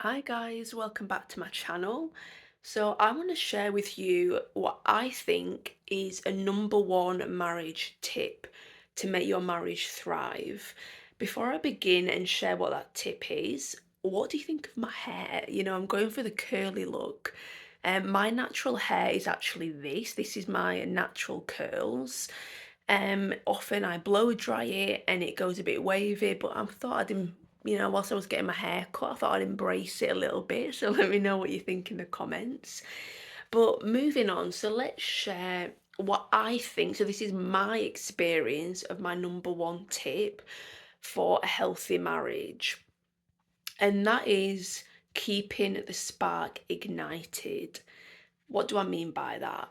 Hi guys, welcome back to my channel. So I want to share with you what I think is a number one marriage tip to make your marriage thrive. Before I begin and share what that tip is, what do you think of my hair? I'm going for the curly look. My natural hair is actually this. This is my natural curls. Often I blow dry it and it goes a bit wavy, but I thought whilst I was getting my hair cut, I thought I'd embrace it a little bit. So let me know what you think in the comments. But moving on, so let's share what I think. So this is my experience of my number one tip for a healthy marriage. And that is keeping the spark ignited. What do I mean by that?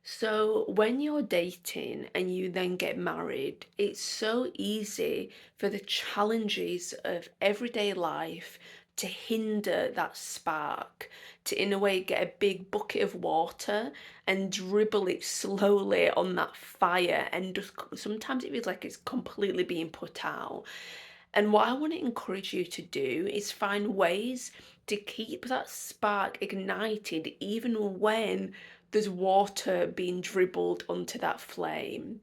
So, when you're dating and you then get married, it's so easy for the challenges of everyday life to hinder that spark, to in a way get a big bucket of water and dribble it slowly on that fire, and just sometimes it feels like it's completely being put out. And what I want to encourage you to do is find ways to keep that spark ignited even when there's water being dribbled onto that flame.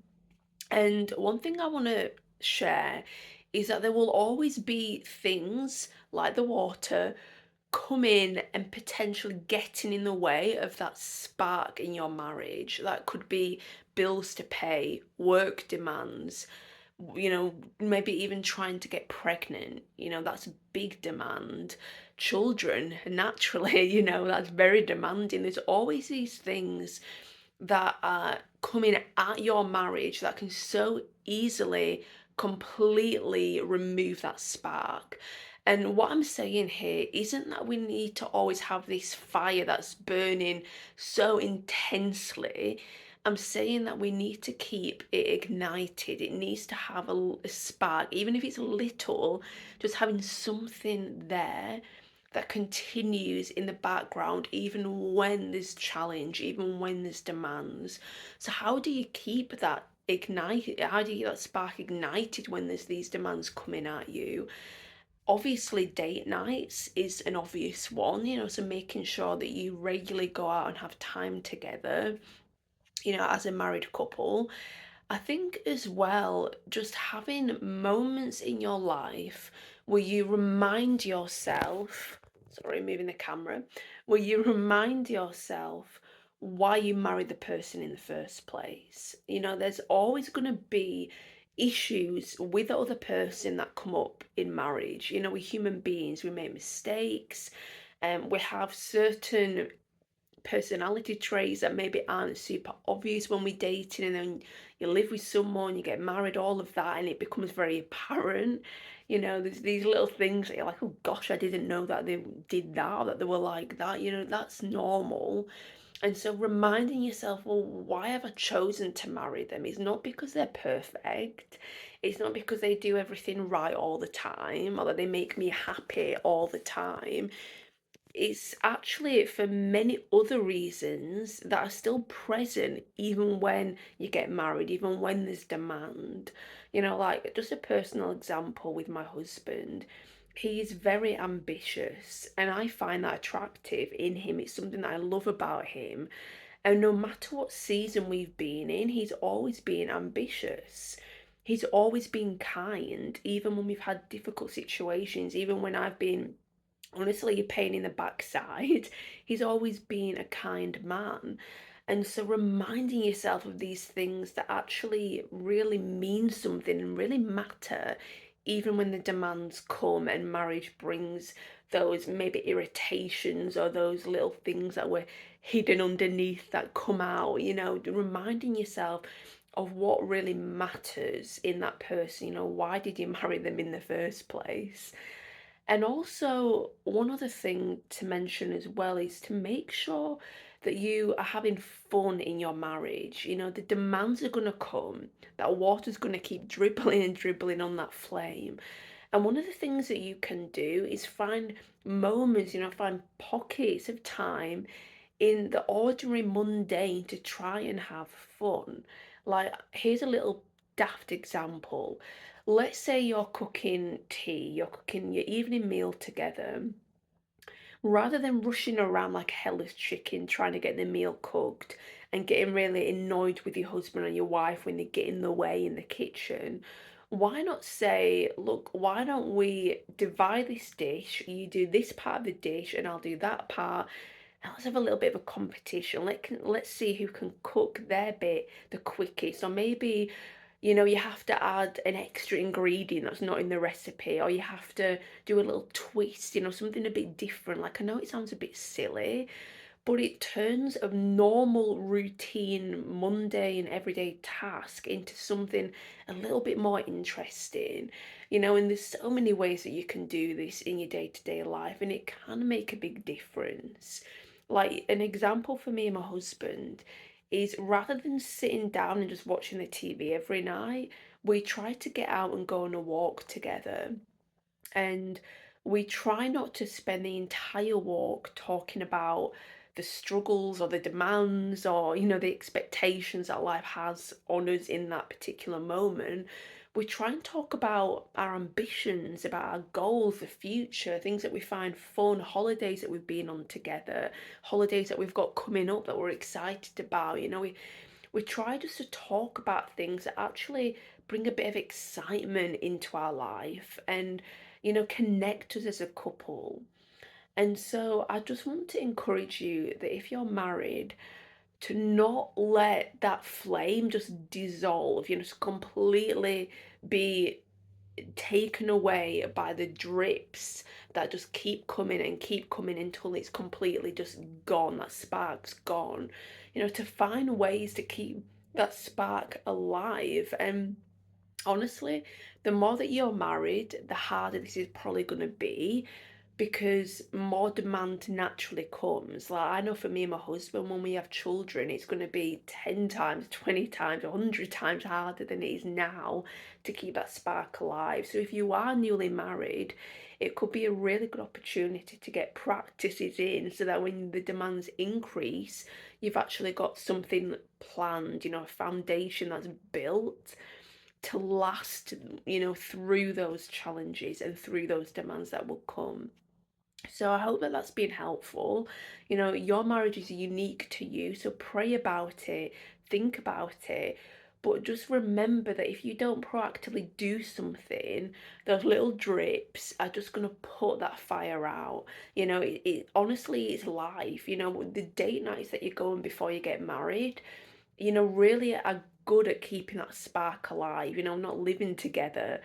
And one thing I want to share is that there will always be things like the water come in and potentially getting in the way of that spark in your marriage. That could be bills to pay, work demands, maybe even trying to get pregnant. That's a big demand. Children, naturally, that's very demanding. There's always these things that are coming at your marriage that can so easily completely remove that spark. And what I'm saying here isn't that we need to always have this fire that's burning so intensely. I'm saying that we need to keep it ignited. It needs to have a spark, even if it's little, just having something there that continues in the background even when there's challenge, even when there's demands. So how do you keep that ignited? How do you get that spark ignited when there's these demands coming at you? Obviously, date nights is an obvious one, so making sure that you regularly go out and have time together, as a married couple. I think as well, just having moments in your life where you remind yourself, sorry, moving the camera, where you remind yourself why you married the person in the first place. There's always going to be issues with the other person that come up in marriage. We're human beings, we make mistakes, and we have certain personality traits that maybe aren't super obvious when we're dating, and then you live with someone, you get married, all of that, and it becomes very apparent. There's these little things that you're like, oh gosh, I didn't know that they did that or that they were like that. That's normal. And so reminding yourself, well, why have I chosen to marry them? It's not because they're perfect. It's not because they do everything right all the time or that they make me happy all the time. It's actually for many other reasons that are still present even when you get married, even when there's demand. Like just a personal example with my husband. He's very ambitious and I find that attractive in him. It's something that I love about him. And no matter what season we've been in, he's always been ambitious. He's always been kind, even when we've had difficult situations, even when I've been honestly a pain in the backside. He's always been a kind man. And so reminding yourself of these things that actually really mean something and really matter, even when the demands come and marriage brings those maybe irritations or those little things that were hidden underneath that come out, reminding yourself of what really matters in that person. Why did you marry them in the first place? And also, one other thing to mention as well is to make sure that you are having fun in your marriage. The demands are going to come, that water's going to keep dribbling and dribbling on that flame. And one of the things that you can do is find moments, find pockets of time in the ordinary mundane to try and have fun. Like, here's a little daft example. Let's say you're cooking tea, you're cooking your evening meal together, rather than rushing around like a headless chicken trying to get the meal cooked and getting really annoyed with your husband or your wife when they get in the way in the kitchen, why not say, look, why don't we divide this dish? You do this part of the dish and I'll do that part. And let's have a little bit of a competition. Let's see who can cook their bit the quickest. Or maybe, you have to add an extra ingredient that's not in the recipe, or you have to do a little twist, something a bit different. Like, I know it sounds a bit silly, but it turns a normal, routine, mundane, everyday task into something a little bit more interesting. And there's so many ways that you can do this in your day-to-day life, and it can make a big difference. Like, an example for me and my husband is rather than sitting down and just watching the TV every night, we try to get out and go on a walk together. And we try not to spend the entire walk talking about the struggles or the demands or, the expectations that life has on us in that particular moment. We try and talk about our ambitions, about our goals, the future, things that we find fun, holidays that we've been on together, holidays that we've got coming up that we're excited about. We try just to talk about things that actually bring a bit of excitement into our life and, connect us as a couple. And so I just want to encourage you that if you're married, to not let that flame just dissolve, just completely be taken away by the drips that just keep coming and keep coming until it's completely just gone, that spark's gone. To find ways to keep that spark alive. And honestly, the more that you're married, the harder this is probably going to be because more demand naturally comes. Like, I know for me and my husband, when we have children, it's going to be 10 times, 20 times, 100 times harder than it is now to keep that spark alive. So, if you are newly married, it could be a really good opportunity to get practices in so that when the demands increase, you've actually got something planned, a foundation that's built to last, through those challenges and through those demands that will come. So I hope that that's been helpful. Your marriage is unique to you, so pray about it, think about it. But just remember that if you don't proactively do something, those little drips are just going to put that fire out. It honestly is life. The date nights that you're going before you get married, really are good at keeping that spark alive, not living together,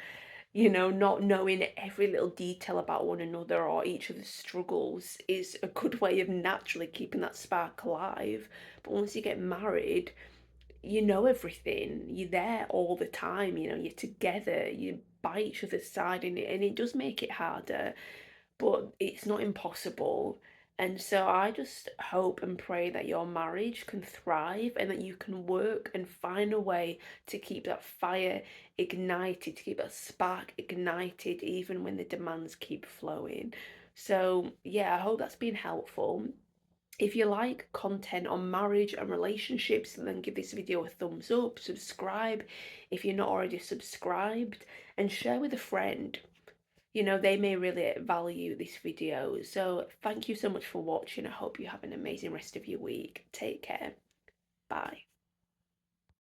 not knowing every little detail about one another or each other's struggles is a good way of naturally keeping that spark alive. But once you get married, you know everything. You're there all the time, you're together, you're by each other's side, and it does make it harder, but it's not impossible. And so I just hope and pray that your marriage can thrive and that you can work and find a way to keep that fire ignited, to keep that spark ignited, even when the demands keep flowing. So, yeah, I hope that's been helpful. If you like content on marriage and relationships, then give this video a thumbs up, subscribe if you're not already subscribed, and share with a friend. They may really value this video. So thank you so much for watching. I hope you have an amazing rest of your week. Take care. Bye.